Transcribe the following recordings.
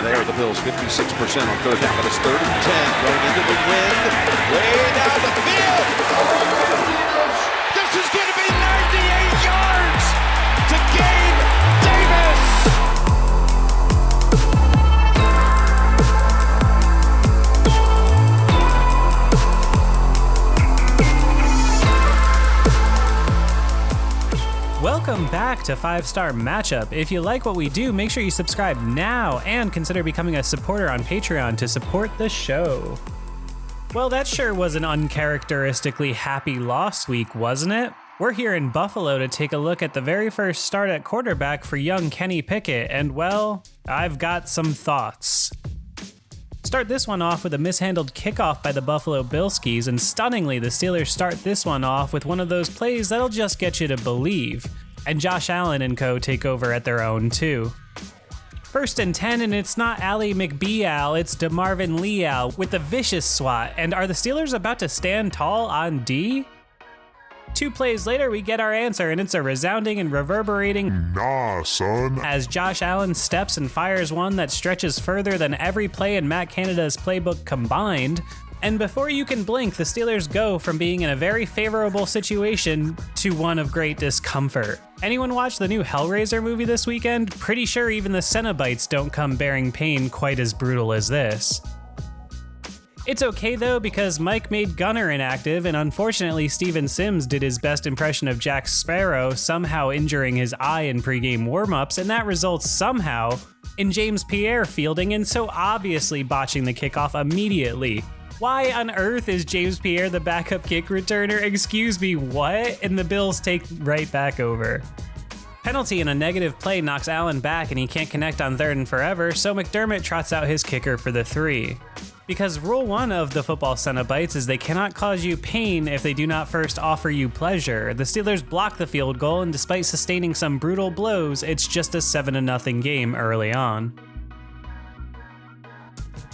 there. The Bills 56% on third down, but it's 3rd and 10 going into the wind. Way down the field. This is going to be 98 yards to Gabe Davis. Welcome back to 5-Star Matchup. If you like what we do, make sure you subscribe now and consider becoming a supporter on Patreon to support the show. Well, that sure was an uncharacteristically happy loss week, wasn't it? We're here in Buffalo to take a look at the very first start at quarterback for young Kenny Pickett, and well, I've got some thoughts. Start this one off with a mishandled kickoff by the Buffalo Bilskis, and stunningly, the Steelers start this one off with one of those plays that'll just get you to believe. And Josh Allen and co take over at their own too. 1st and 10, and it's not Allie McBeal, it's DeMarvin Leal with a vicious swat. And are the Steelers about to stand tall on D? 2 plays later, we get our answer, and it's a resounding and reverberating "Nah, son," as Josh Allen steps and fires one that stretches further than every play in Matt Canada's playbook combined. And before you can blink, the Steelers go from being in a very favorable situation to one of great discomfort. Anyone watch the new Hellraiser movie this weekend? Pretty sure even the Cenobites don't come bearing pain quite as brutal as this. It's okay though, because Mike made Gunner inactive, and unfortunately Steven Sims did his best impression of Jack Sparrow, somehow injuring his eye in pregame warmups, and that results somehow in James Pierre fielding and so obviously botching the kickoff immediately. Why on earth is James Pierre the backup kick returner? Excuse me, what? And the Bills take right back over. Penalty and a negative play knocks Allen back, and he can't connect on 3rd and forever, so McDermott trots out his kicker for the 3. Because rule 1 of the football Cenobites is they cannot cause you pain if they do not first offer you pleasure. The Steelers block the field goal, and despite sustaining some brutal blows, it's just a 7-0 game early on.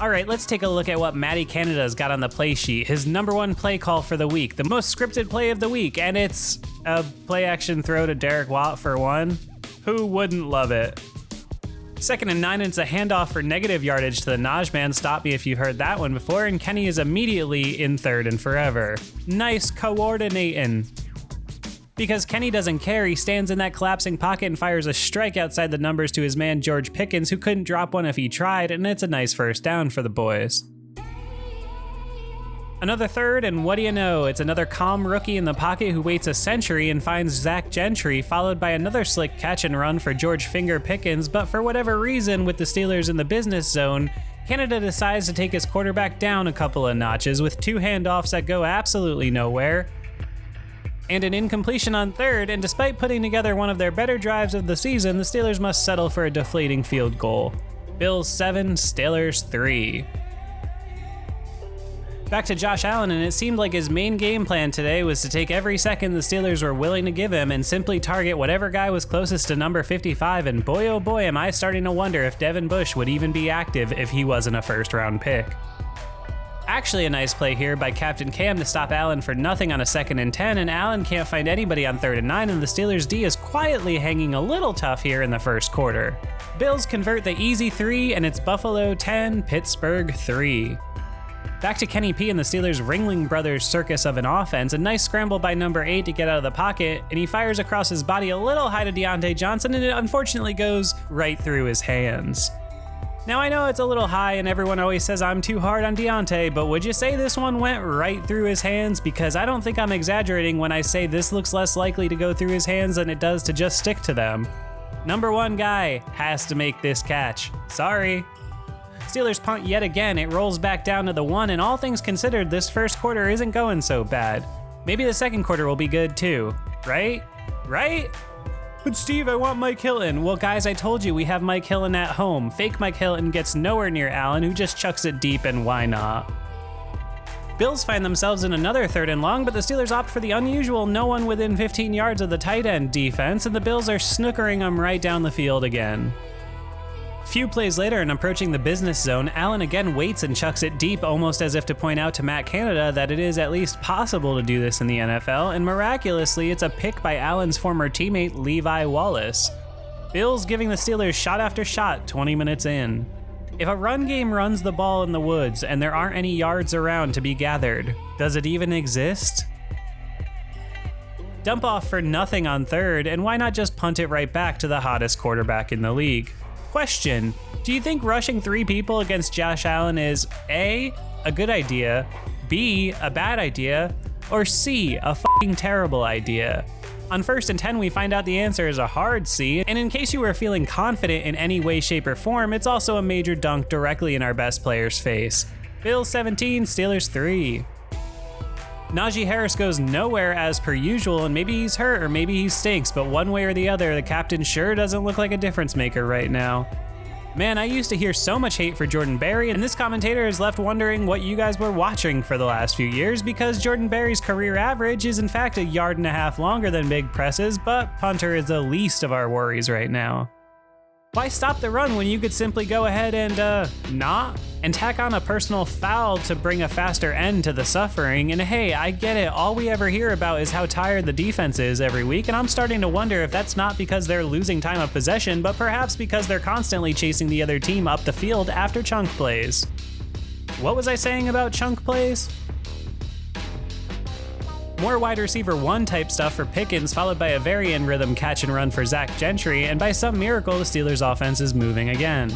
Alright, let's take a look at what Matty Canada's got on the play sheet. His number 1 play call for the week, the most scripted play of the week, and it's a play action throw to Derek Watt for 1. Who wouldn't love it? 2nd and 9, it's a handoff for negative yardage to the Najman. Stop me if you've heard that one before, and Kenny is immediately in 3rd and forever. Nice coordinating. Because Kenny doesn't care, he stands in that collapsing pocket and fires a strike outside the numbers to his man George Pickens, who couldn't drop one if he tried, and it's a nice first down for the boys. Another 3rd, and what do you know? It's another calm rookie in the pocket who waits a century and finds Zach Gentry, followed by another slick catch and run for George Finger Pickens, but for whatever reason, with the Steelers in the business zone, Canada decides to take his quarterback down a couple of notches with 2 handoffs that go absolutely nowhere, and an incompletion on 3rd, and despite putting together one of their better drives of the season, the Steelers must settle for a deflating field goal. Bills 7, Steelers 3. Back to Josh Allen, and it seemed like his main game plan today was to take every second the Steelers were willing to give him and simply target whatever guy was closest to number 55, and boy oh boy am I starting to wonder if Devin Bush would even be active if he wasn't a first-round pick. Actually a nice play here by Captain Cam to stop Allen for nothing on a 2nd and 10, and Allen can't find anybody on 3rd and 9, and the Steelers D is quietly hanging a little tough here in the first quarter. Bills convert the easy 3, and it's Buffalo 10, Pittsburgh 3. Back to Kenny P and the Steelers' Ringling Brothers circus of an offense. A nice scramble by number 8 to get out of the pocket, and he fires across his body a little high to Diontae Johnson, and it unfortunately goes right through his hands. Now I know it's a little high and everyone always says I'm too hard on Diontae, but would you say this one went right through his hands? Because I don't think I'm exaggerating when I say this looks less likely to go through his hands than it does to just stick to them. Number 1 guy has to make this catch. Sorry. Steelers punt yet again, it rolls back down to the 1, and all things considered, this first quarter isn't going so bad. Maybe the second quarter will be good too, right? Right? But Steve, I want Mike Hilton. Well guys, I told you we have Mike Hilton at home. Fake Mike Hilton gets nowhere near Allen, who just chucks it deep, and why not? Bills find themselves in another 3rd and long, but the Steelers opt for the unusual no one within 15 yards of the tight end defense, and the Bills are snookering them right down the field again. Few plays later and approaching the business zone, Allen again waits and chucks it deep, almost as if to point out to Matt Canada that it is at least possible to do this in the NFL, and miraculously it's a pick by Allen's former teammate Levi Wallace. Bills giving the Steelers shot after shot 20 minutes in. If a run game runs the ball in the woods and there aren't any yards around to be gathered, does it even exist? Dump off for nothing on third, and why not just punt it right back to the hottest quarterback in the league? Question, do you think rushing 3 people against Josh Allen is A, a good idea, B, a bad idea, or C, a fucking terrible idea? On 1st and 10, we find out the answer is a hard C, and in case you were feeling confident in any way, shape, or form, it's also a major dunk directly in our best player's face. Bills 17, Steelers 3. Najee Harris goes nowhere as per usual, and maybe he's hurt or maybe he stinks, but one way or the other, the captain sure doesn't look like a difference maker right now. Man, I used to hear so much hate for Jordan Berry, and this commentator is left wondering what you guys were watching for the last few years, because Jordan Berry's career average is in fact 1.5 yards longer than big presses, but punter is the least of our worries right now. Why stop the run when you could simply go ahead and, not? And tack on a personal foul to bring a faster end to the suffering, and hey, I get it, all we ever hear about is how tired the defense is every week, and I'm starting to wonder if that's not because they're losing time of possession, but perhaps because they're constantly chasing the other team up the field after chunk plays. What was I saying about chunk plays? More wide receiver 1 type stuff for Pickens, followed by a very in rhythm catch and run for Zach Gentry, and by some miracle, the Steelers' offense is moving again.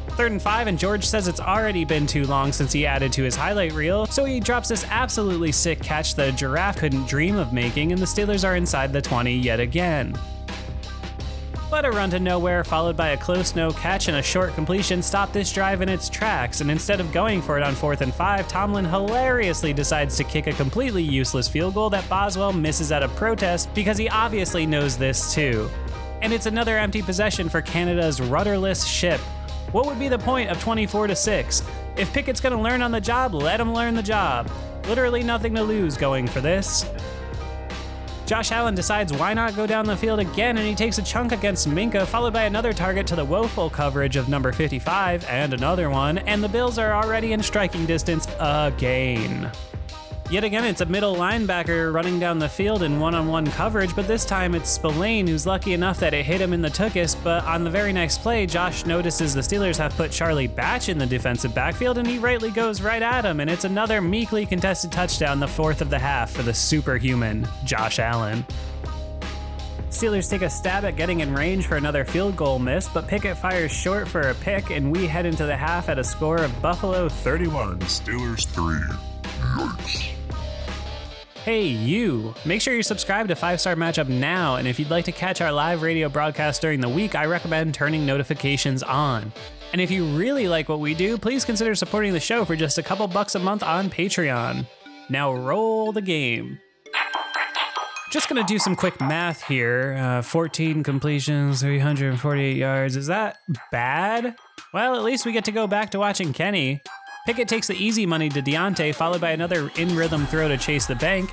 3rd and 5, and George says it's already been too long since he added to his highlight reel, so he drops this absolutely sick catch the giraffe couldn't dream of making, and the Steelers are inside the 20 yet again. But a run to nowhere, followed by a close no catch and a short completion, stopped this drive in its tracks, and instead of going for it on 4th and 5, Tomlin hilariously decides to kick a completely useless field goal that Boswell misses out of protest because he obviously knows this too. And it's another empty possession for Canada's rudderless ship. What would be the point of 24-6? If Pickett's gonna learn on the job, let him learn the job. Literally nothing to lose going for this. Josh Allen decides why not go down the field again, and he takes a chunk against Minka, followed by another target to the woeful coverage of number 55, and another one, and the Bills are already in striking distance again. Yet again, it's a middle linebacker running down the field in one-on-one coverage, but this time it's Spillane who's lucky enough that it hit him in the tuchus, but on the very next play, Josh notices the Steelers have put Charlie Batch in the defensive backfield, and he rightly goes right at him, and it's another meekly contested touchdown, the 4th of the half for the superhuman Josh Allen. Steelers take a stab at getting in range for another field goal miss, but Pickett fires short for a pick, and we head into the half at a score of Buffalo 31, Steelers 3. Yikes. Hey you! Make sure you subscribe to 5-Star Matchup now, and if you'd like to catch our live radio broadcast during the week, I recommend turning notifications on. And if you really like what we do, please consider supporting the show for just a couple bucks a month on Patreon. Now roll the game. Just gonna do some quick math here. 14 completions, 348 yards. Is that bad? Well, at least we get to go back to watching Kenny. Pickett takes the easy money to Diontae, followed by another in-rhythm throw to chase the bank.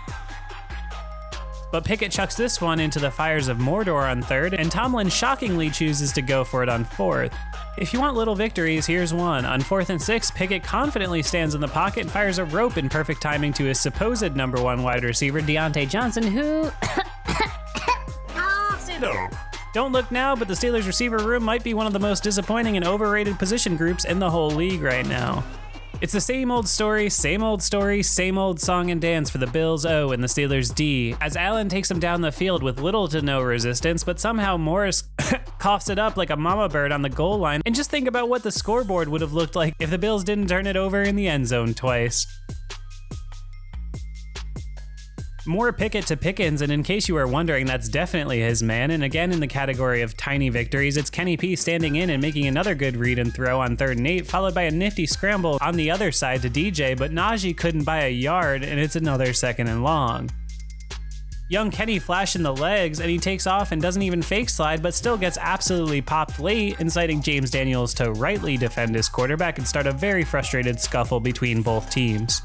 But Pickett chucks this one into the fires of Mordor on 3rd, and Tomlin shockingly chooses to go for it on 4th. If you want little victories, here's one. On 4th and 6, Pickett confidently stands in the pocket and fires a rope in perfect timing to his supposed number 1 wide receiver, Diontae Johnson, who... Don't look now, but the Steelers receiver room might be one of the most disappointing and overrated position groups in the whole league right now. It's the same old story, same old song and dance for the Bills O and the Steelers D, as Allen takes them down the field with little to no resistance, but somehow Morris coughs it up like a mama bird on the goal line, and just think about what the scoreboard would have looked like if the Bills didn't turn it over in the end zone twice. More Pickett to Pickens, and in case you were wondering, that's definitely his man, and again in the category of tiny victories, it's Kenny P standing in and making another good read and throw on 3rd and 8, followed by a nifty scramble on the other side to DJ, but Najee couldn't buy a yard, and it's another 2nd and long. Young Kenny flashing the legs, and he takes off and doesn't even fake slide, but still gets absolutely popped late, inciting James Daniels to rightly defend his quarterback and start a very frustrated scuffle between both teams.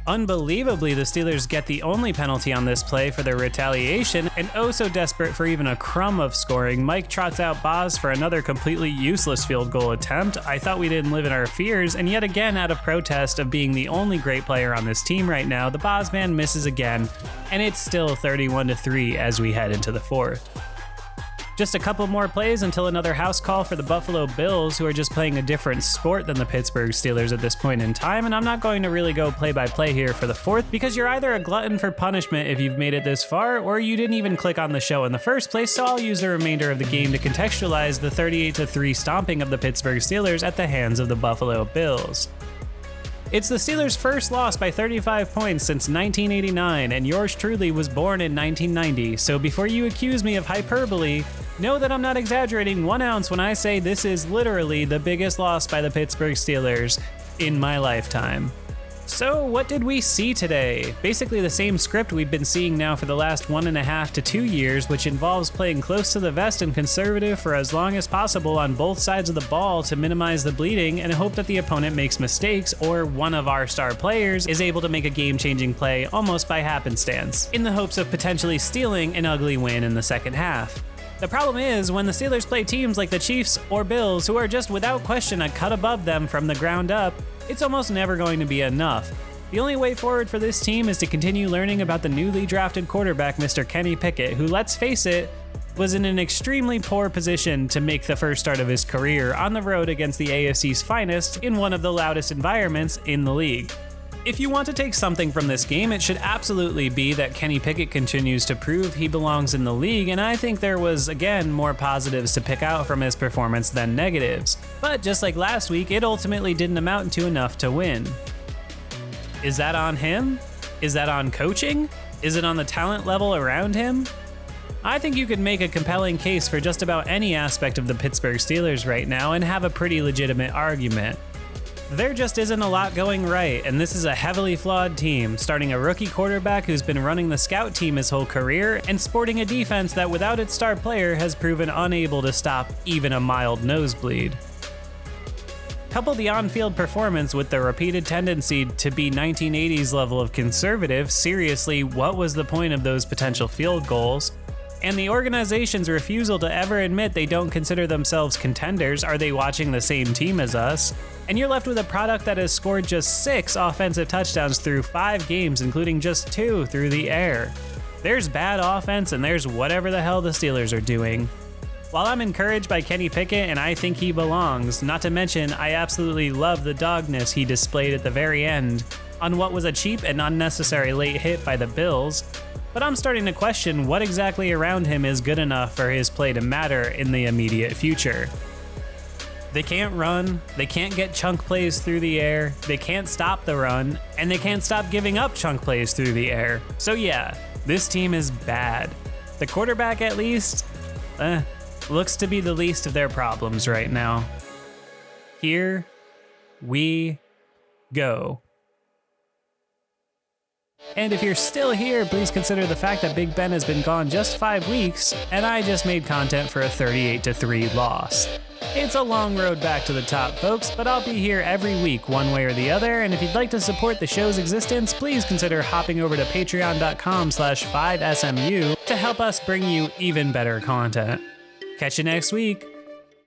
Unbelievably, the Steelers get the only penalty on this play for their retaliation, and oh so desperate for even a crumb of scoring, Mike trots out Boz for another completely useless field goal attempt. I thought we didn't live in our fears, and yet again out of protest of being the only great player on this team right now, the Boz man misses again, and it's still 31-3 as we head into the 4th. Just a couple more plays until another house call for the Buffalo Bills, who are just playing a different sport than the Pittsburgh Steelers at this point in time, and I'm not going to really go play-by-play here for the fourth, because you're either a glutton for punishment if you've made it this far, or you didn't even click on the show in the first place, so I'll use the remainder of the game to contextualize the 38-3 stomping of the Pittsburgh Steelers at the hands of the Buffalo Bills. It's the Steelers' first loss by 35 points since 1989, and yours truly was born in 1990, so before you accuse me of hyperbole, know that I'm not exaggerating 1 ounce when I say this is literally the biggest loss by the Pittsburgh Steelers in my lifetime. So what did we see today? Basically the same script we've been seeing now for the last 1.5 to 2 years, which involves playing close to the vest and conservative for as long as possible on both sides of the ball to minimize the bleeding and hope that the opponent makes mistakes or one of our star players is able to make a game-changing play almost by happenstance, in the hopes of potentially stealing an ugly win in the second half. The problem is, when the Steelers play teams like the Chiefs or Bills, who are just without question a cut above them from the ground up, it's almost never going to be enough. The only way forward for this team is to continue learning about the newly drafted quarterback, Mr. Kenny Pickett, who, let's face it, was in an extremely poor position to make the first start of his career on the road against the AFC's finest in one of the loudest environments in the league. If you want to take something from this game, it should absolutely be that Kenny Pickett continues to prove he belongs in the league, and I think there was, again, more positives to pick out from his performance than negatives. But just like last week, it ultimately didn't amount to enough to win. Is that on him? Is that on coaching? Is it on the talent level around him? I think you could make a compelling case for just about any aspect of the Pittsburgh Steelers right now and have a pretty legitimate argument. There just isn't a lot going right, and this is a heavily flawed team, starting a rookie quarterback who's been running the scout team his whole career, and sporting a defense that without its star player has proven unable to stop even a mild nosebleed. Couple the on-field performance with the repeated tendency to be 1980s level of conservative, seriously, what was the point of those potential field goals? And the organization's refusal to ever admit they don't consider themselves contenders. Are they watching the same team as us? And you're left with a product that has scored just 6 offensive touchdowns through 5 games, including just 2 through the air. There's bad offense and there's whatever the hell the Steelers are doing. While I'm encouraged by Kenny Pickett and I think he belongs, not to mention I absolutely love the dogness he displayed at the very end on what was a cheap and unnecessary late hit by the Bills, but I'm starting to question what exactly around him is good enough for his play to matter in the immediate future. They can't run, they can't get chunk plays through the air, they can't stop the run, and they can't stop giving up chunk plays through the air. So yeah, this team is bad. The quarterback, at least, looks to be the least of their problems right now. Here we go. And if you're still here, please consider the fact that Big Ben has been gone just 5 weeks, and I just made content for a 38-3 loss. It's a long road back to the top, folks, but I'll be here every week one way or the other, and if you'd like to support the show's existence, please consider hopping over to patreon.com/5SMU to help us bring you even better content. Catch you next week.